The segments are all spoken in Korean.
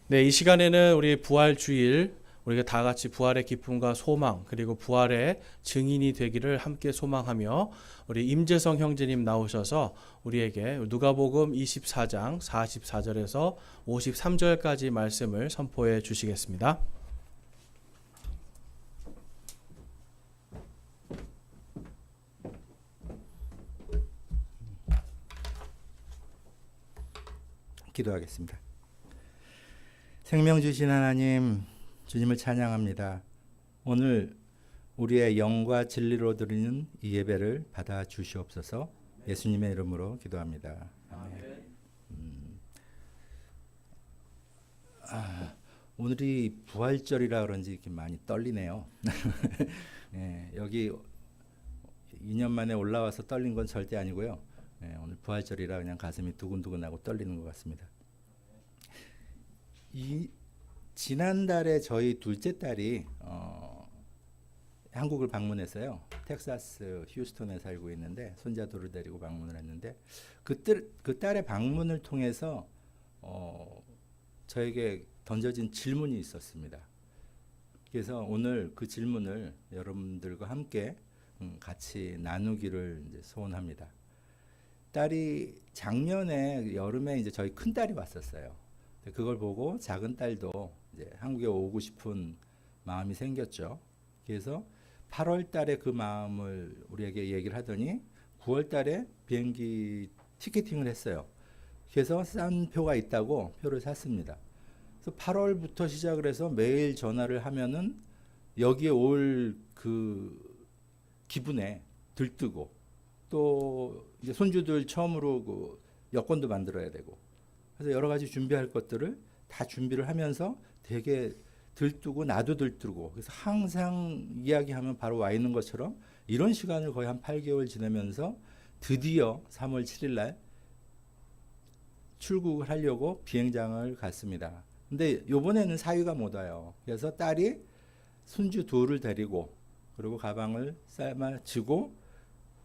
네, 이 시간에는 우리 부활 주일, 우리가 다 같이 부활의 기쁨과 소망, 그리고 부활의 증인이 되기를 함께 소망하며 우리 임재성 형제님 나오셔서 우리에게 누가복음 24장 44절에서 53절까지 말씀을 선포해 주시겠습니다. 기도하겠습니다. 생명 주신 하나님, 주님을 찬양합니다. 오늘 우리의 영과 진리로 드리는 이 예배를 받아 주시옵소서. 예수님의 이름으로 기도합니다. 아멘. 오늘이 부활절이라 그런지 이렇게 많이 떨리네요. 네, 여기 2년 만에 올라와서 떨린 건 절대 아니고요. 네, 오늘 부활절이라 그냥 가슴이 두근두근하고 떨리는 것 같습니다. 지난달에 저희 둘째 딸이 한국을 방문했어요. 텍사스 휴스턴에 살고 있는데 손자들을 데리고 방문을 했는데 그 딸의 방문을 통해서 저에게 던져진 질문이 있었습니다. 그래서 오늘 그 질문을 여러분들과 함께 같이 나누기를 이제 소원합니다. 딸이 작년에 여름에 이제 저희 큰 딸이 왔었어요. 그걸 보고 작은 딸도 이제 한국에 오고 싶은 마음이 생겼죠. 그래서 8월 달에 그 마음을 우리에게 얘기를 하더니 9월 달에 비행기 티켓팅을 했어요. 그래서 싼 표가 있다고 표를 샀습니다. 그래서 8월부터 시작을 해서 매일 전화를 하면은 여기에 올 그 기분에 들뜨고 또 이제 손주들 처음으로 그 여권도 만들어야 되고 그래서 여러 가지 준비할 것들을 다 준비를 하면서 되게 들뜨고 나도 들뜨고 그래서 항상 이야기하면 바로 와 있는 것처럼 이런 시간을 거의 한 8개월 지내면서 드디어 3월 7일 날 출국을 하려고 비행장을 갔습니다. 근데 요번에는 사위가 못 와요. 그래서 딸이 손주 둘을 데리고 그리고 가방을 삶아지고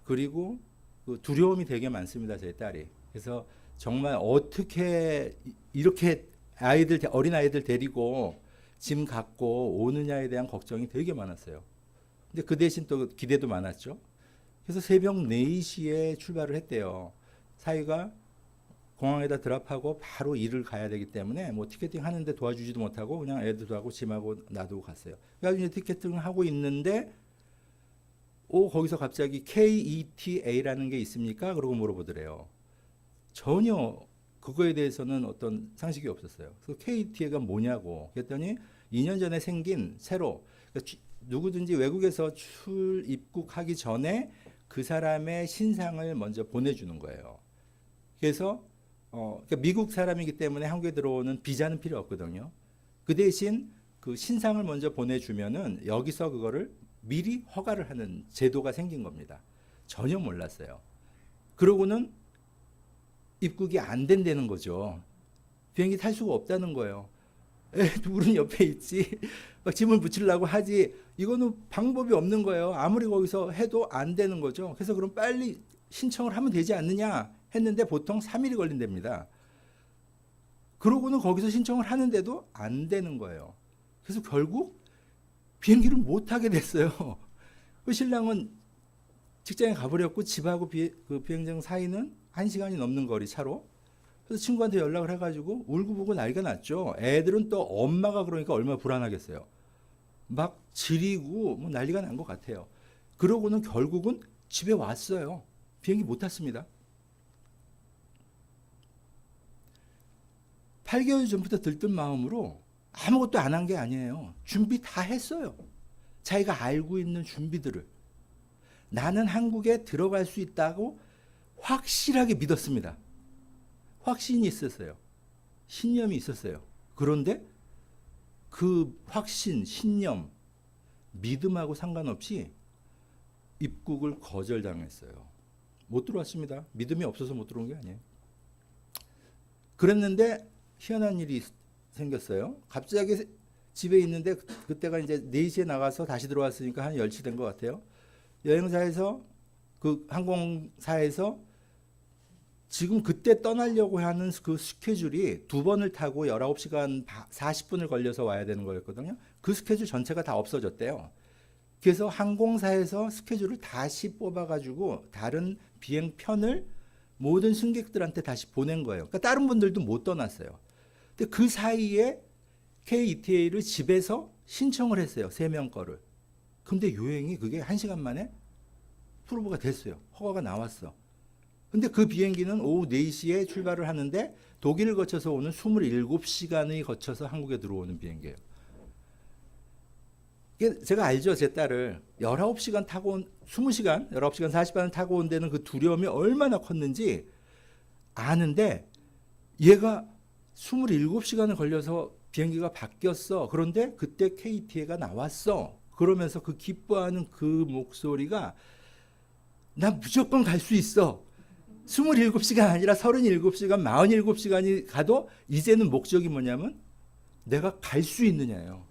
그리고 그 두려움이 되게 많습니다. 제 딸이. 그래서 정말 어떻게 이렇게 어린 아이들 데리고 짐 갖고 오느냐에 대한 걱정이 되게 많았어요. 근데 그 대신 또 기대도 많았죠. 그래서 새벽 4시에 출발을 했대요. 사위가 공항에다 드랍하고 바로 일을 가야 되기 때문에 뭐 티켓팅 하는데 도와주지도 못하고 그냥 애들도 하고 짐하고 놔두고 갔어요. 그래서 이제 티켓팅을 하고 있는데 거기서 갑자기 KETA라는 게 있습니까? 그러고 물어보더래요. 전혀 그거에 대해서는 어떤 상식이 없었어요. 그래서 KTA가 뭐냐고 그랬더니 2년 전에 생긴 새로 그러니까 누구든지 외국에서 입국하기 전에 그 사람의 신상을 먼저 보내주는 거예요. 그래서 그러니까 미국 사람이기 때문에 한국에 들어오는 비자는 필요 없거든요. 그 대신 그 신상을 먼저 보내주면은 여기서 그거를 미리 허가를 하는 제도가 생긴 겁니다. 전혀 몰랐어요. 그러고는 입국이 안 된다는 거죠. 비행기 탈 수가 없다는 거예요. 누구는 옆에 있지. 막 짐을 붙이려고 하지. 이거는 방법이 없는 거예요. 아무리 거기서 해도 안 되는 거죠. 그래서 그럼 빨리 신청을 하면 되지 않느냐 했는데 보통 3일이 걸린답니다. 그러고는 거기서 신청을 하는데도 안 되는 거예요. 그래서 결국 비행기를 못 타게 됐어요. 그 신랑은 직장에 가버렸고 집하고 그 비행장 사이는 1시간이 넘는 거리 차로. 그래서 친구한테 연락을 해가지고 울고불고 난리가 났죠. 애들은 또 엄마가 그러니까 얼마나 불안하겠어요. 막 지리고 뭐 난리가 난 것 같아요. 그러고는 결국은 집에 왔어요. 비행기 못 탔습니다. 8개월 전부터 들뜬 마음으로 아무것도 안 한 게 아니에요. 준비 다 했어요. 자기가 알고 있는 준비들을. 나는 한국에 들어갈 수 있다고 확실하게 믿었습니다. 확신이 있었어요. 신념이 있었어요. 그런데 그 확신, 신념, 믿음하고 상관없이 입국을 거절당했어요. 못 들어왔습니다. 믿음이 없어서 못 들어온 게 아니에요. 그랬는데 희한한 일이 생겼어요. 갑자기 집에 있는데 그때가 이제 4시에 나가서 다시 들어왔으니까 한 10시 된 것 같아요. 여행사에서 그 항공사에서 지금 그때 떠나려고 하는 그 스케줄이 두 번을 타고 19시간 40분을 걸려서 와야 되는 거였거든요. 그 스케줄 전체가 다 없어졌대요. 그래서 항공사에서 스케줄을 다시 뽑아가지고 다른 비행편을 모든 승객들한테 다시 보낸 거예요. 그러니까 다른 분들도 못 떠났어요. 근데 그 사이에 KETA를 집에서 신청을 했어요. 3명 거를. 근데 요행이 그게 1시간 만에 프로브가 됐어요. 허가가 나왔어. 근데 그 비행기는 오후 4시에 출발을 하는데 독일을 거쳐서 오는 27시간이 거쳐서 한국에 들어오는 비행기예요. 제가 알죠. 제 딸을 19시간 타고 온 20시간, 19시간 40분을 타고 온 데는 그 두려움이 얼마나 컸는지 아는데 얘가 27시간을 걸려서 비행기가 바뀌었어. 그런데 그때 KTA가 나왔어. 그러면서 그 기뻐하는 그 목소리가 나 무조건 갈 수 있어. 27시간 아니라 37시간, 47시간이 가도 이제는 목적이 뭐냐면 내가 갈 수 있느냐예요.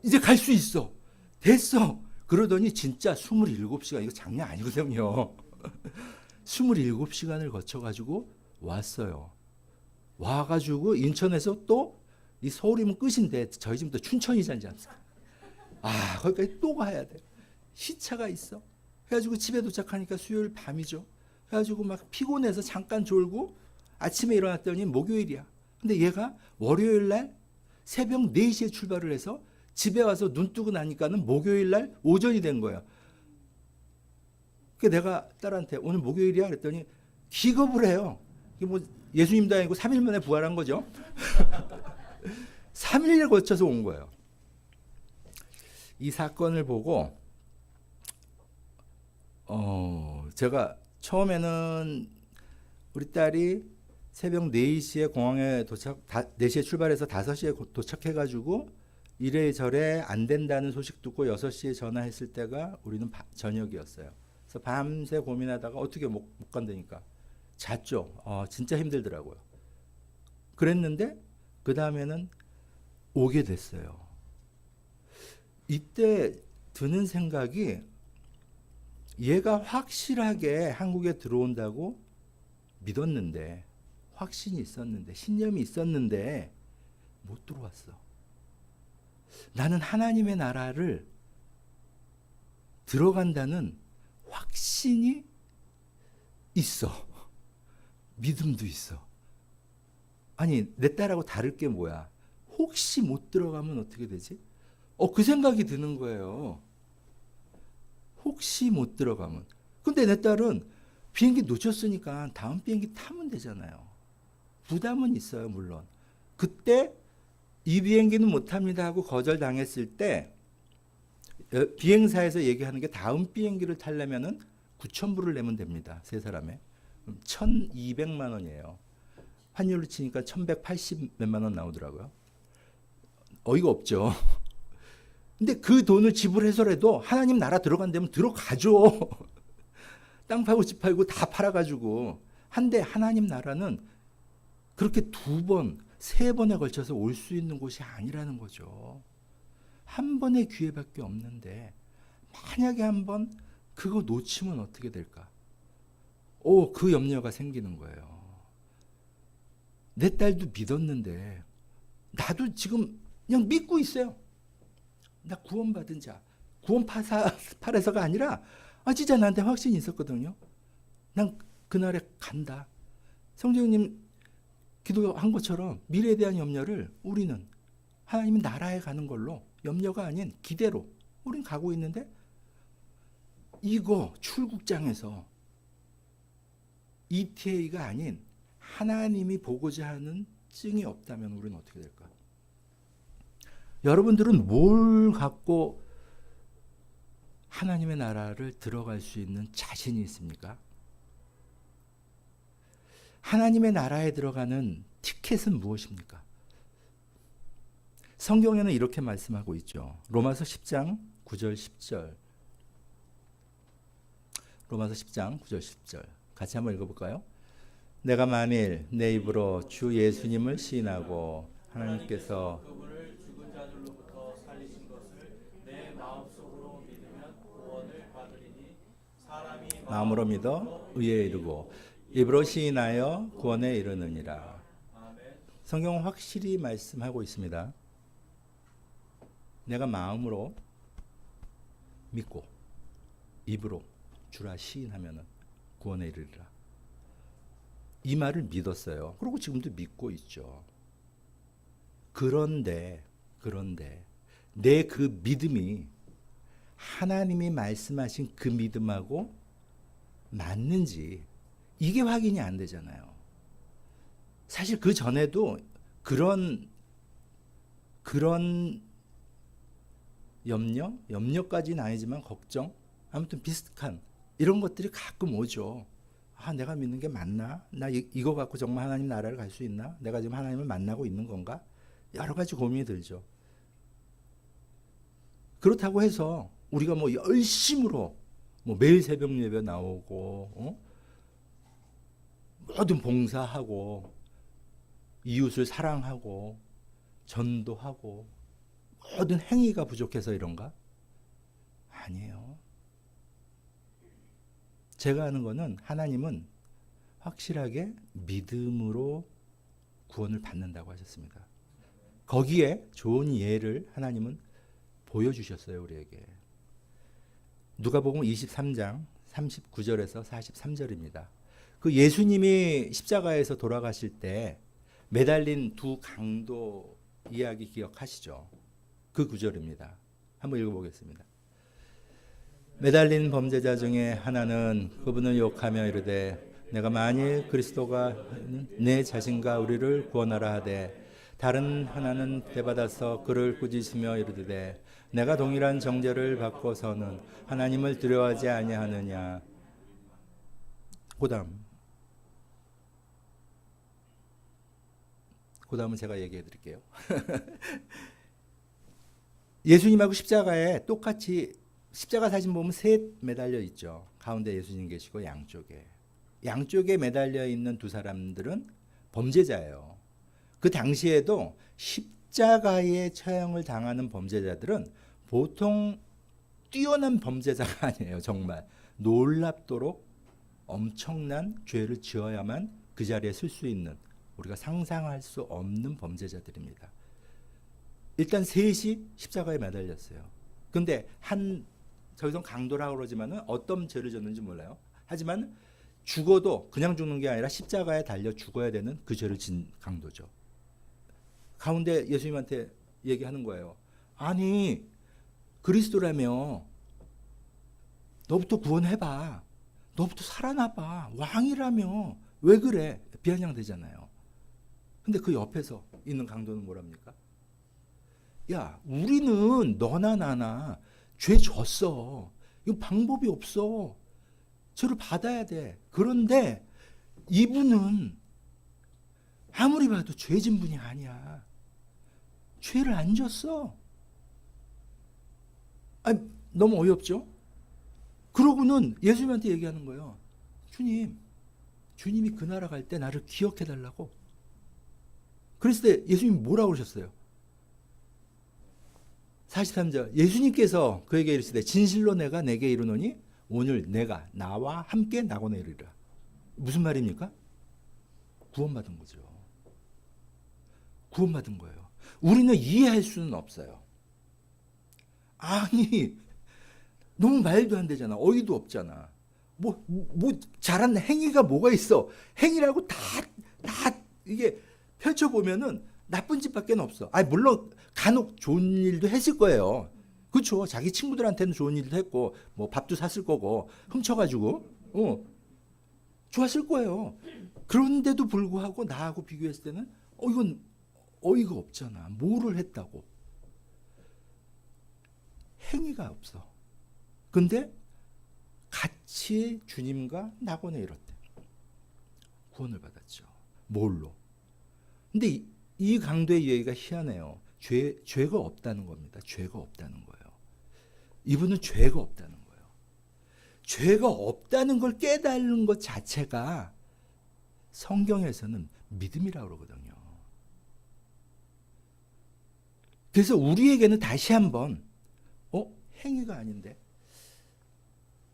이제 갈 수 있어. 됐어. 그러더니 진짜 27시간, 이거 장난 아니거든요. 27시간을 거쳐가지고 왔어요. 와가지고 인천에서 또 이 서울이면 끝인데 저희 집도 춘천이잖지 않습니까? 거기까지 또 가야 돼. 시차가 있어. 그래가지고 집에 도착하니까 수요일 밤이죠. 그래가지고 막 피곤해서 잠깐 졸고 아침에 일어났더니 목요일이야. 근데 얘가 월요일 날 새벽 4시에 출발을 해서 집에 와서 눈 뜨고 나니까는 목요일 날 오전이 된 거야. 그래서 내가 딸한테 오늘 목요일이야 그랬더니 기겁을 해요. 이게 뭐 예수님도 아니고 3일 만에 부활한 거죠. 3일을 거쳐서 온 거예요. 이 사건을 보고 제가 처음에는 우리 딸이 새벽 4시에 공항에 4시에 출발해서 5시에 도착해가지고 이래저래 안 된다는 소식 듣고 6시에 전화했을 때가 우리는 저녁이었어요. 그래서 밤새 고민하다가 어떻게 못 간다니까 잤죠. 진짜 힘들더라고요. 그랬는데 그 다음에는 오게 됐어요. 이때 드는 생각이 얘가 확실하게 한국에 들어온다고 믿었는데 확신이 있었는데 신념이 있었는데 못 들어왔어. 나는 하나님의 나라를 들어간다는 확신이 있어. 믿음도 있어. 아니 내 딸하고 다를 게 뭐야. 혹시 못 들어가면 어떻게 되지? 그 생각이 드는 거예요. 혹시 못 들어가면. 근데 내 딸은 비행기 놓쳤으니까 다음 비행기 타면 되잖아요. 부담은 있어요, 물론. 그때 이 비행기는 못 탑니다 하고 거절당했을 때 비행사에서 얘기하는 게 다음 비행기를 타려면은 9,000불을 내면 됩니다. 세 사람에. 1,200만 원이에요. 환율로 치니까 1,180 몇만 원 나오더라고요. 어이가 없죠. 근데 그 돈을 지불해서라도 하나님 나라 들어간다면 들어가죠. 땅 팔고 집 팔고 다 팔아가지고. 한데 하나님 나라는 그렇게 2번, 3번에 걸쳐서 올 수 있는 곳이 아니라는 거죠. 한 번의 기회밖에 없는데 만약에 한번 그거 놓치면 어떻게 될까? 그 염려가 생기는 거예요. 내 딸도 믿었는데 나도 지금 그냥 믿고 있어요. 나 구원받은 자. 구원파에서가 아니라 진짜 나한테 확신이 있었거든요. 난 그날에 간다. 성령님 기도한 것처럼 미래에 대한 염려를 우리는 하나님의 나라에 가는 걸로 염려가 아닌 기대로 우린 가고 있는데 이거 출국장에서 ETA가 아닌 하나님이 보고자 하는 증이 없다면 우리는 어떻게 될까? 여러분들은 뭘 갖고 하나님의 나라를 들어갈 수 있는 자신이 있습니까? 하나님의 나라에 들어가는 티켓은 무엇입니까? 성경에는 이렇게 말씀하고 있죠. 로마서 10장 9절 10절. 로마서 10장 9절 10절. 같이 한번 읽어볼까요? 내가 만일 내 입으로 주 예수님을 시인하고 하나님께서 그분을 죽은 자들로부터 살리신 것을 내 마음속으로 믿으면 구원을 받으리니 사람이 마음으로 믿어 의에 이르고 입으로 시인하여 구원에 이르느니라. 성경은 확실히 말씀하고 있습니다. 내가 마음으로 믿고 입으로 주라 시인하면 구원에 이르리라. 이 말을 믿었어요. 그리고 지금도 믿고 있죠. 그런데 내 그 믿음이 하나님이 말씀하신 그 믿음하고 맞는지 이게 확인이 안 되잖아요. 사실 그 전에도 그런 염려까지는 아니지만 걱정, 아무튼 비슷한 이런 것들이 가끔 오죠. 아, 내가 믿는 게 맞나? 나 이거 갖고 정말 하나님 나라를 갈 수 있나? 내가 지금 하나님을 만나고 있는 건가? 여러 가지 고민이 들죠. 그렇다고 해서 우리가 뭐 열심으로 뭐 매일 새벽 예배 나오고 모든 봉사하고 이웃을 사랑하고 전도하고 모든 행위가 부족해서 이런가? 아니에요. 제가 아는 거는 하나님은 확실하게 믿음으로 구원을 받는다고 하셨습니다. 거기에 좋은 예를 하나님은 보여주셨어요, 우리에게. 누가복음 23장 39절에서 43절입니다. 그 예수님이 십자가에서 돌아가실 때 매달린 두 강도 이야기 기억하시죠? 그 구절입니다. 한번 읽어보겠습니다. 매달린 범죄자 중에 하나는 그분을 욕하며 이르되 내가 만일 그리스도가 내 자신과 우리를 구원하라 하되 다른 하나는 대받아서 그를 꾸짖으며 이르되 내가 동일한 정죄를 받고서는 하나님을 두려워하지 아니하느냐. 그다음은 제가 얘기해 드릴게요. 예수님하고 십자가에 똑같이 십자가 사진 보면 셋 매달려 있죠. 가운데 예수님 계시고 양쪽에 매달려 있는 두 사람들은 범죄자예요. 그 당시에도 십자가의 처형을 당하는 범죄자들은 보통 뛰어난 범죄자가 아니에요. 정말 놀랍도록 엄청난 죄를 지어야만 그 자리에 설 수 있는, 우리가 상상할 수 없는 범죄자들입니다. 일단 셋이 십자가에 매달렸어요. 근데 저기서 강도라고 그러지만은 어떤 죄를 졌는지 몰라요. 하지만 죽어도 그냥 죽는 게 아니라 십자가에 달려 죽어야 되는 그 죄를 진 강도죠. 가운데 예수님한테 얘기하는 거예요. 아니, 그리스도라며 너부터 구원해봐. 너부터 살아나봐. 왕이라며 왜 그래? 비아냥되잖아요. 근데 그 옆에서 있는 강도는 뭐랍니까? 야, 우리는 너나 나나 죄 졌어. 이거 방법이 없어. 죄를 받아야 돼. 그런데 이분은 아무리 봐도 죄진 분이 아니야. 죄를 안 졌어. 너무 어이없죠? 그러고는 예수님한테 얘기하는 거예요. 주님이 그 나라 갈 때 나를 기억해 달라고. 그랬을 때 예수님이 뭐라고 그러셨어요? 43절. 예수님께서 그에게 이르시되 진실로 내가 내게 이르노니 오늘 내가 나와 함께 낙원에 이르리라. 무슨 말입니까? 구원받은 거죠. 구원받은 거예요. 우리는 이해할 수는 없어요. 아니, 너무 말도 안 되잖아. 어이도 없잖아. 뭐 잘한 행위가 뭐가 있어? 행위라고 다 이게 펼쳐보면은 나쁜 짓밖에 없어. 물론 간혹 좋은 일도 했을 거예요. 그렇죠. 자기 친구들한테는 좋은 일도 했고, 뭐 밥도 샀을 거고, 훔쳐가지고, 좋았을 거예요. 그런데도 불구하고 나하고 비교했을 때는, 이건 어이가 없잖아. 뭐를 했다고. 행위가 없어. 근데 같이 주님과 낙원에 이뤘대. 구원을 받았죠. 뭘로? 근데 이 강도의 얘기가 희한해요. 죄가 없다는 겁니다. 죄가 없다는 거예요. 이분은 죄가 없다는 거예요. 죄가 없다는 걸 깨달은 것 자체가 성경에서는 믿음이라고 그러거든요. 그래서 우리에게는 다시 한번 행위가 아닌데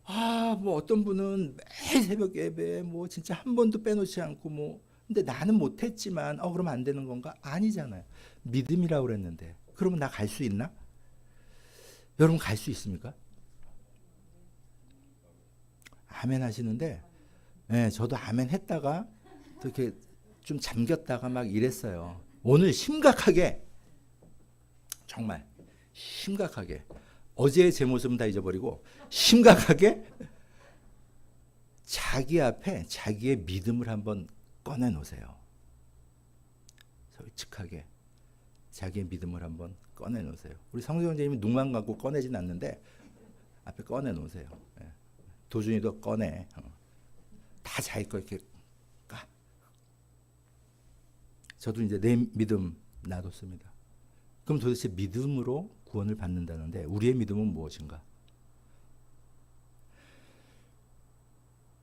뭐 어떤 분은 매일 새벽 예배 뭐 진짜 한 번도 빼놓지 않고 뭐 근데 나는 못했지만 그러면 안 되는 건가? 아니잖아요. 믿음이라고 그랬는데 그러면 나 갈 수 있나? 여러분 갈 수 있습니까? 아멘 하시는데 저도 아멘 했다가 또 이렇게 좀 잠겼다가 막 이랬어요. 오늘 심각하게 정말 심각하게 어제의 제 모습은 다 잊어버리고 심각하게 자기 앞에 자기의 믿음을 한번 꺼내놓으세요. 솔직하게 자기의 믿음을 한번 꺼내놓으세요. 우리 성수 형제님이 눈만 감고 꺼내진 않는데 앞에 꺼내놓으세요. 도준이도 꺼내. 다 자기 거 이렇게 까. 저도 이제 내 믿음 놔뒀습니다. 그럼 도대체 믿음으로 구원을 받는다는데 우리의 믿음은 무엇인가?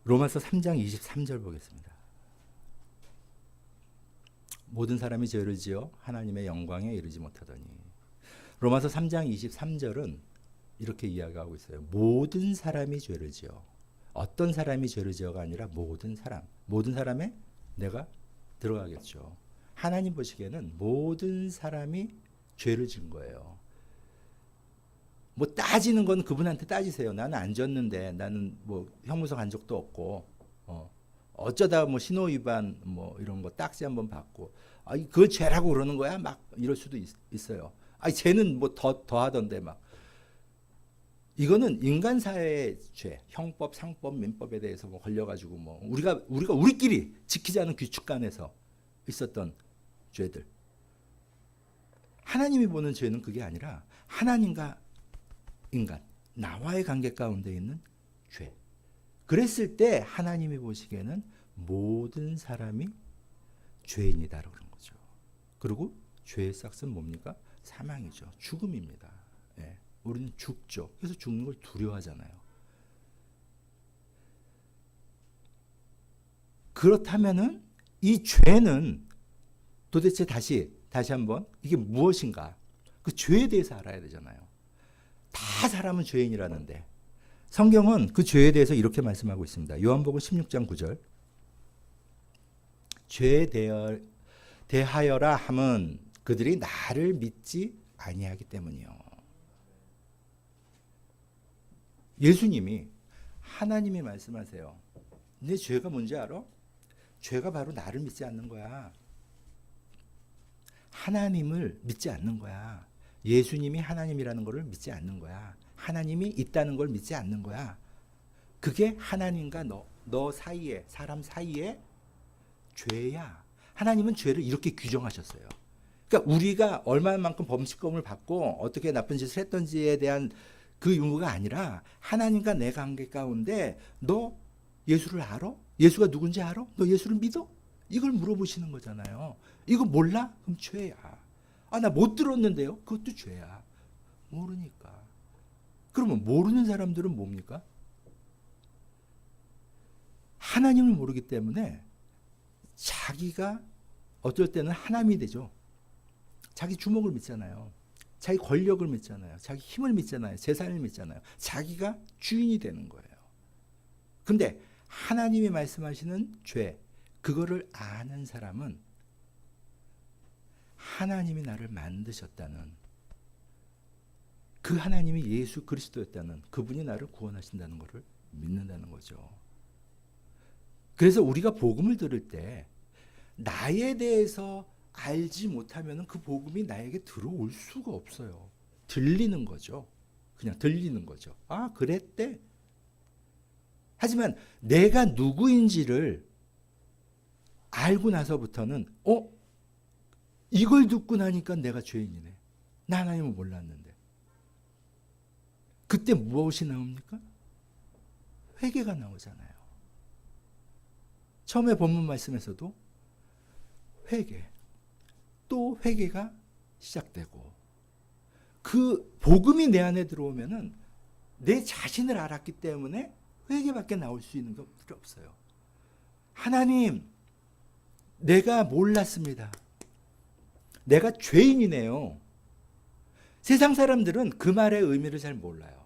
로마서 3장 23절 보겠습니다. 모든 사람이 죄를 지어 하나님의 영광에 이르지 못하더니. 로마서 3장 23절은 이렇게 이야기하고 있어요. 모든 사람이 죄를 지어. 어떤 사람이 죄를 지어가 아니라 모든 사람. 모든 사람에 내가 들어가겠죠. 하나님 보시기에는 모든 사람이 죄를 지은 거예요. 뭐 따지는 건 그분한테 따지세요. 나는 안 졌는데, 나는 뭐 형무소 간 적도 없고, 어쩌다 뭐 신호 위반 뭐 이런 거 딱지 한번 받고, 그거 죄라고 그러는 거야? 막 이럴 수도 있어요. 쟤는 뭐 더 하던데 막. 이거는 인간 사회의 죄, 형법, 상법, 민법에 대해서 뭐 걸려가지고 뭐 우리가 우리끼리 지키지 않은 규칙관에서 있었던 죄들. 하나님이 보는 죄는 그게 아니라 하나님과 인간, 나와의 관계 가운데 있는 죄. 그랬을 때 하나님이 보시기에는 모든 사람이 죄인이다라고 그런 거죠. 그리고 죄의 싹은 뭡니까? 사망이죠. 죽음입니다. 우리는 죽죠. 그래서 죽는 걸 두려워하잖아요. 그렇다면은 이 죄는 도대체 다시 한번 이게 무엇인가? 그 죄에 대해서 알아야 되잖아요. 다 사람은 죄인이라는데 성경은 그 죄에 대해서 이렇게 말씀하고 있습니다. 요한복음 16장 9절. 죄에 대하여라 함은 그들이 나를 믿지 아니하기 때문이요. 예수님이 하나님이 말씀하세요. 내 죄가 뭔지 알아? 죄가 바로 나를 믿지 않는 거야. 하나님을 믿지 않는 거야. 예수님이 하나님이라는 것을 믿지 않는 거야. 하나님이 있다는 걸 믿지 않는 거야. 그게 하나님과 너 사이에, 사람 사이에 죄야. 하나님은 죄를 이렇게 규정하셨어요. 그러니까 우리가 얼마만큼 범칙금을 받고 어떻게 나쁜 짓을 했던지에 대한 그 의무가 아니라 하나님과 내 관계 가운데 너 예수를 알아? 예수가 누군지 알아? 너 예수를 믿어? 이걸 물어보시는 거잖아요. 이거 몰라? 그럼 죄야. 나 못 들었는데요? 그것도 죄야. 모르니까. 그러면 모르는 사람들은 뭡니까? 하나님을 모르기 때문에 자기가 어떨 때는 하나님이 되죠. 자기 주먹을 믿잖아요. 자기 권력을 믿잖아요. 자기 힘을 믿잖아요. 재산을 믿잖아요. 자기가 주인이 되는 거예요. 근데 하나님이 말씀하시는 죄, 그거를 아는 사람은 하나님이 나를 만드셨다는, 그 하나님이 예수 그리스도였다는, 그분이 나를 구원하신다는 것을 믿는다는 거죠. 그래서 우리가 복음을 들을 때 나에 대해서 알지 못하면 그 복음이 나에게 들어올 수가 없어요. 들리는 거죠. 그냥 들리는 거죠. 그랬대. 하지만 내가 누구인지를 알고 나서부터는 이걸 듣고 나니까 내가 죄인이네. 나 하나님을 몰랐는데. 그때 무엇이 나옵니까? 회개가 나오잖아요. 처음에 본문 말씀에서도 회개, 또 회개가 시작되고, 그 복음이 내 안에 들어오면은 내 자신을 알았기 때문에 회개밖에 나올 수 있는 게 없어요. 하나님, 내가 몰랐습니다. 내가 죄인이네요. 세상 사람들은 그 말의 의미를 잘 몰라요.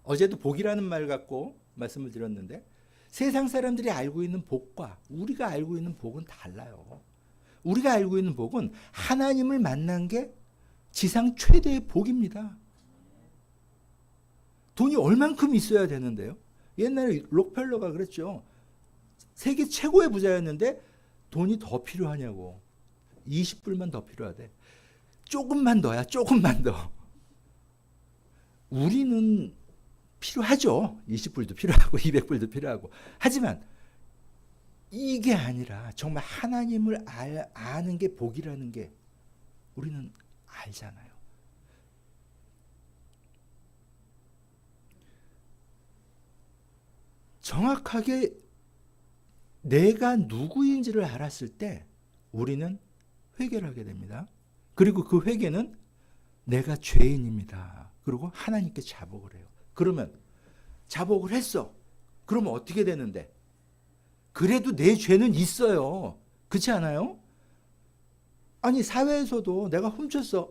어제도 복이라는 말 갖고 말씀을 드렸는데 세상 사람들이 알고 있는 복과 우리가 알고 있는 복은 달라요. 우리가 알고 있는 복은 하나님을 만난 게 지상 최대의 복입니다. 돈이 얼만큼 있어야 되는데요. 옛날에 록펠러가 그랬죠. 세계 최고의 부자였는데 돈이 더 필요하냐고. 20불만 더 필요하대. 조금만 더야, 조금만 더. 우리는 필요하죠. 20불도 필요하고 200불도 필요하고. 하지만 이게 아니라 정말 하나님을 아는 게 복이라는 게 우리는 알잖아요. 정확하게 내가 누구인지를 알았을 때 우리는 회개를 하게 됩니다. 그리고 그 회개는 내가 죄인입니다. 그리고 하나님께 자복을 해요. 그러면 자복을 했어. 그러면 어떻게 되는데? 그래도 내 죄는 있어요. 그렇지 않아요? 아니 사회에서도 내가 훔쳤어.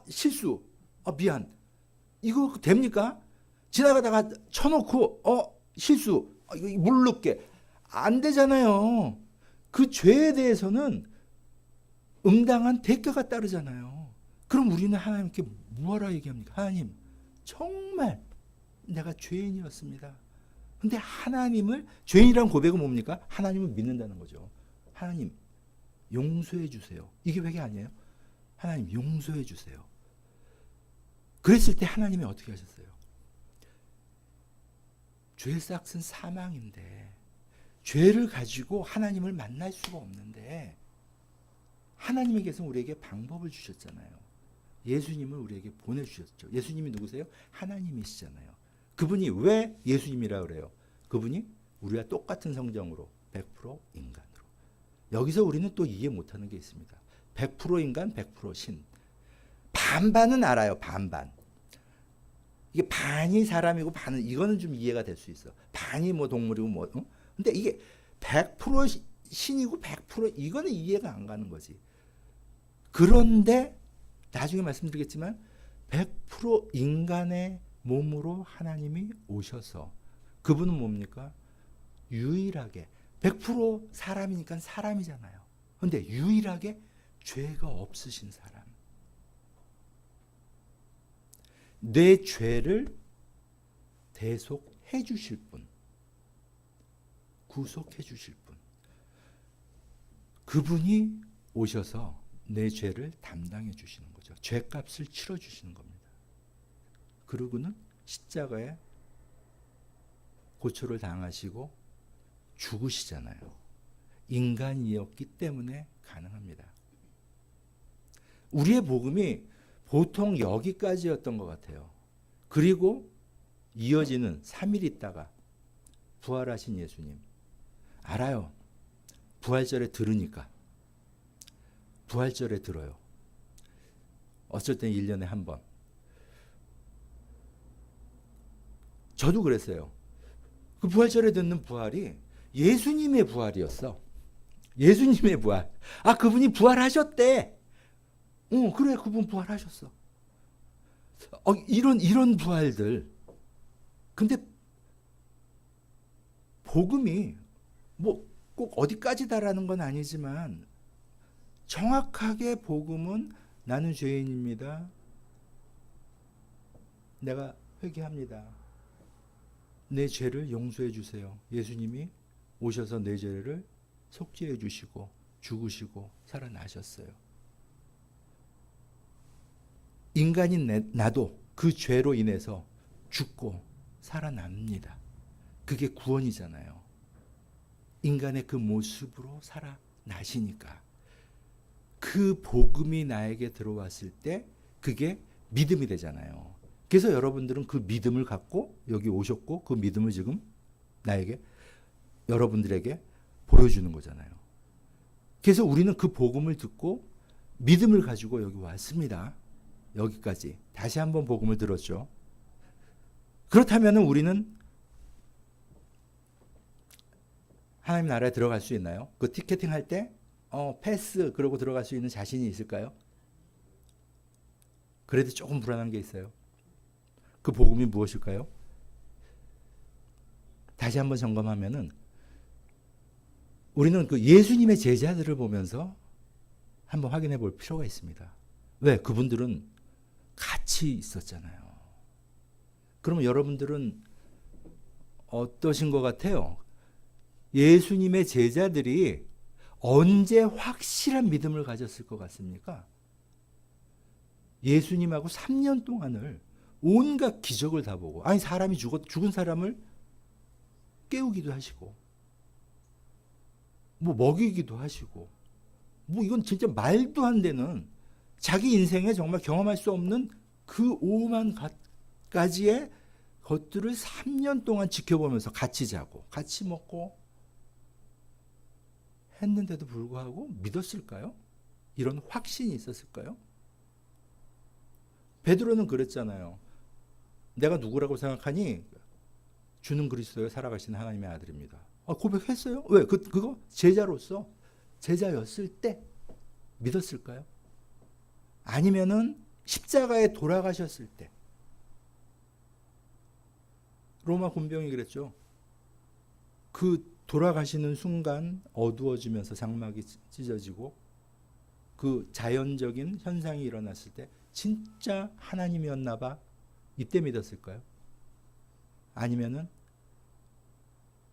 실수. 미안. 이거 됩니까? 지나가다가 쳐놓고 실수. 이거 물 넣게. 안 되잖아요. 그 죄에 대해서는 응당한 대가가 따르잖아요. 그럼 우리는 하나님께 뭐하라 얘기합니까? 하나님, 정말 내가 죄인이었습니다. 근데 하나님을, 죄인이란 고백은 뭡니까? 하나님을 믿는다는 거죠. 하나님, 용서해 주세요. 이게 회개 아니에요? 하나님, 용서해 주세요. 그랬을 때 하나님이 어떻게 하셨어요? 죄의 싹은 사망인데, 죄를 가지고 하나님을 만날 수가 없는데, 하나님께서는 우리에게 방법을 주셨잖아요. 예수님을 우리에게 보내주셨죠. 예수님이 누구세요? 하나님이시잖아요. 그분이 왜 예수님이라 그래요? 그분이 우리와 똑같은 성정으로 100% 인간으로. 여기서 우리는 또 이해 못하는 게 있습니다. 100% 인간, 100% 신. 반반은 알아요. 반반. 이게 반이 사람이고 반은, 이거는 좀 이해가 될 수 있어. 반이 뭐 동물이고 뭐. 근데 이게 100% 신이고 100% 이거는 이해가 안 가는 거지. 그런데 나중에 말씀드리겠지만 100% 인간의 몸으로 하나님이 오셔서, 그분은 뭡니까? 유일하게 100% 사람이니까 사람이잖아요. 그런데 유일하게 죄가 없으신 사람. 내 죄를 대속해 주실 분, 구속해 주실 분, 그분이 오셔서 내 죄를 담당해 주시는 거죠. 죄값을 치러 주시는 겁니다. 그러고는 십자가에 고초를 당하시고 죽으시잖아요. 인간이었기 때문에 가능합니다. 우리의 복음이 보통 여기까지였던 것 같아요. 그리고 이어지는 3일 있다가 부활하신 예수님. 알아요. 부활절에 들으니까. 부활절에 들어요. 어쩔 땐 1년에 한 번. 저도 그랬어요. 그 부활절에 듣는 부활이 예수님의 부활이었어. 예수님의 부활. 그분이 부활하셨대. 그래, 그분 부활하셨어. 이런 부활들. 근데 복음이 뭐 꼭 어디까지다라는 건 아니지만 정확하게 복음은 나는 죄인입니다. 내가 회개합니다. 내 죄를 용서해 주세요. 예수님이 오셔서 내 죄를 속죄해 주시고 죽으시고 살아나셨어요. 인간인 나도 그 죄로 인해서 죽고 살아납니다. 그게 구원이잖아요. 인간의 그 모습으로 살아나시니까. 그 복음이 나에게 들어왔을 때 그게 믿음이 되잖아요. 그래서 여러분들은 그 믿음을 갖고 여기 오셨고 그 믿음을 지금 나에게, 여러분들에게 보여주는 거잖아요. 그래서 우리는 그 복음을 듣고 믿음을 가지고 여기 왔습니다. 여기까지. 다시 한번 복음을 들었죠. 그렇다면 우리는 하나님 나라에 들어갈 수 있나요? 그 티켓팅 할 때 패스 그러고 들어갈 수 있는 자신이 있을까요? 그래도 조금 불안한 게 있어요. 그 복음이 무엇일까요? 다시 한번 점검하면은 우리는 그 예수님의 제자들을 보면서 한번 확인해 볼 필요가 있습니다. 왜? 그분들은 같이 있었잖아요. 그러면 여러분들은 어떠신 것 같아요? 예수님의 제자들이 언제 확실한 믿음을 가졌을 것 같습니까? 예수님하고 3년 동안을 온갖 기적을 다 보고, 아니 사람이 죽은 사람을 깨우기도 하시고, 뭐 먹이기도 하시고, 뭐 이건 진짜 말도 안 되는, 자기 인생에 정말 경험할 수 없는 그 오만 가지의 것들을 3년 동안 지켜보면서 같이 자고 같이 먹고 했는데도 불구하고 믿었을까요? 이런 확신이 있었을까요? 베드로는 그랬잖아요. 내가 누구라고 생각하니? 주는 그리스도요 살아가신 하나님의 아들입니다. 고백했어요. 왜? 그거 제자로서, 제자였을 때 믿었을까요? 아니면은 십자가에 돌아가셨을 때. 로마 군병이 그랬죠. 그 돌아가시는 순간 어두워지면서 장막이 찢어지고 그 자연적인 현상이 일어났을 때 진짜 하나님이었나 봐. 이때 믿었을까요? 아니면은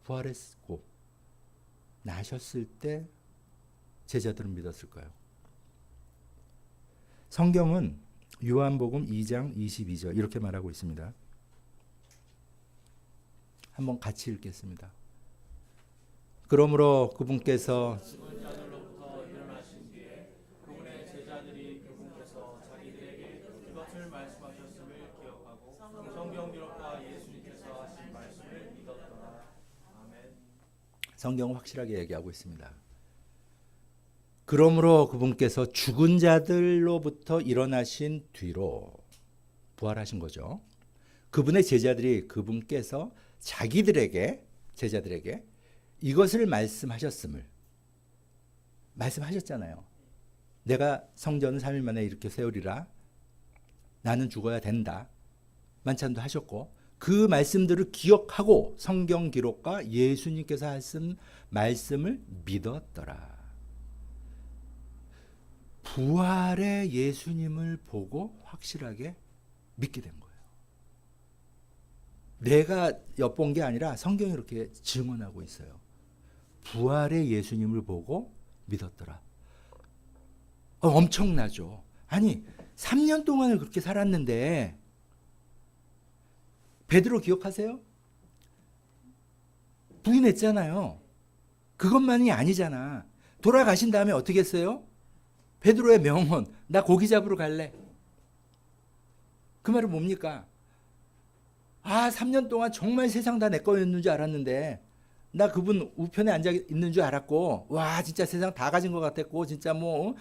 부활했고 나셨을 때 제자들은 믿었을까요? 성경은 요한복음 2장 22절 이렇게 말하고 있습니다. 한번 같이 읽겠습니다. 그러므로 그분께서 그분의 제자들이 그분께서 자기들에게 이것을 말씀하셨음을 기억하고 성경 기록과 예수님께서 하신 말씀을 믿었더라. 아멘. 성경은 확실하게 얘기하고 있습니다. 그러므로 그분께서 죽은 자들로부터 일어나신 뒤로 부활하신 거죠. 그분의 제자들이 그분께서 자기들에게, 제자들에게 이것을 말씀하셨음을 말씀하셨잖아요. 내가 성전을 3일 만에 이렇게 세우리라. 나는 죽어야 된다. 만찬도 하셨고 그 말씀들을 기억하고 성경 기록과 예수님께서 하신 말씀을 믿었더라. 부활의 예수님을 보고 확실하게 믿게 된 거예요. 내가 엿본 게 아니라 성경이 이렇게 증언하고 있어요. 부활의 예수님을 보고 믿었더라. 엄청나죠. 아니 3년 동안을 그렇게 살았는데 베드로 기억하세요? 부인했잖아요. 그것만이 아니잖아. 돌아가신 다음에 어떻게 했어요? 베드로의 명언, 나 고기 잡으러 갈래. 그 말은 뭡니까? 3년 동안 정말 세상 다 내 거였는 줄 알았는데 나 그분 우편에 앉아 있는 줄 알았고 와 진짜 세상 다 가진 것 같았고 진짜 뭐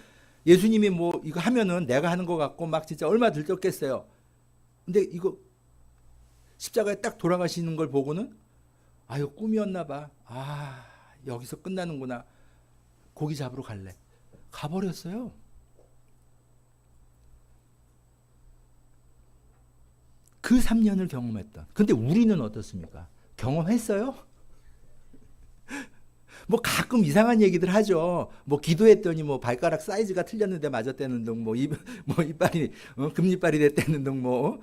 예수님이 뭐 이거 하면은 내가 하는 것 같고 막 진짜 얼마나 들떴겠어요. 근데 이거 십자가에 딱 돌아가시는 걸 보고는 이거 꿈이었나 봐. 여기서 끝나는구나. 고기 잡으러 갈래. 가버렸어요. 그 3년을 경험했던. 근데 우리는 어떻습니까? 경험했어요? 뭐 가끔 이상한 얘기들 하죠. 뭐 기도했더니 뭐 발가락 사이즈가 틀렸는데 맞았다는 등, 뭐 이빨이 금리빨이 됐다는 등, 뭐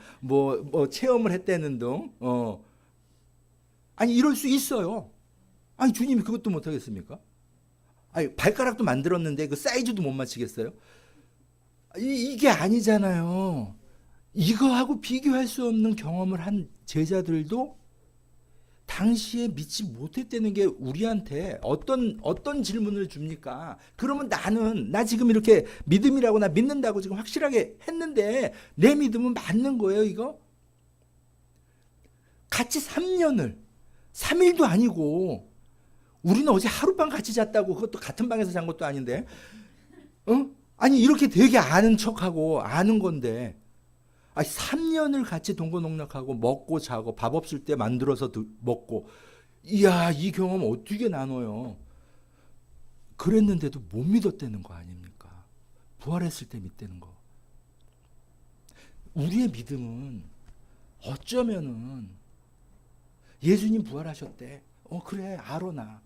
체험을 했다는 등. 아니 이럴 수 있어요. 아니 주님이 그것도 못 하겠습니까? 아니 발가락도 만들었는데 그 사이즈도 못 맞추겠어요? 이게 아니잖아요. 이거하고 비교할 수 없는 경험을 한 제자들도 당시에 믿지 못했다는 게 우리한테 어떤 질문을 줍니까? 그러면 나 지금 이렇게 믿음이라고 나 믿는다고 지금 확실하게 했는데 내 믿음은 맞는 거예요, 이거? 같이 3년을 3일도 아니고 우리는 어제 하룻밤 같이 잤다고 그것도 같은 방에서 잔 것도 아닌데 아니 이렇게 되게 아는 척하고 아는 건데 3년을 같이 동거농락하고 먹고 자고 밥 없을 때 만들어서 먹고 이야 이 경험 어떻게 나눠요? 그랬는데도 못 믿었다는 거 아닙니까? 부활했을 때 믿다는 거. 우리의 믿음은 어쩌면은 예수님 부활하셨대. 그래 알아 나.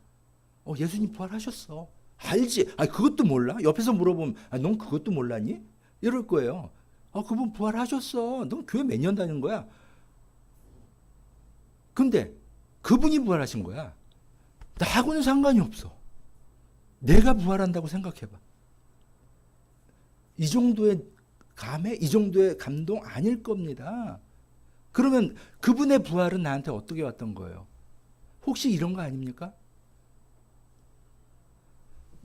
예수님 부활하셨어. 알지? 그것도 몰라? 옆에서 물어보면 넌 그것도 몰랐니? 이럴 거예요. 그분 부활하셨어. 넌 교회 몇 년 다니는 거야? 근데 그분이 부활하신 거야. 나하고는 상관이 없어. 내가 부활한다고 생각해봐. 이 정도의 감회, 이 정도의 감동 아닐 겁니다. 그러면 그분의 부활은 나한테 어떻게 왔던 거예요? 혹시 이런 거 아닙니까?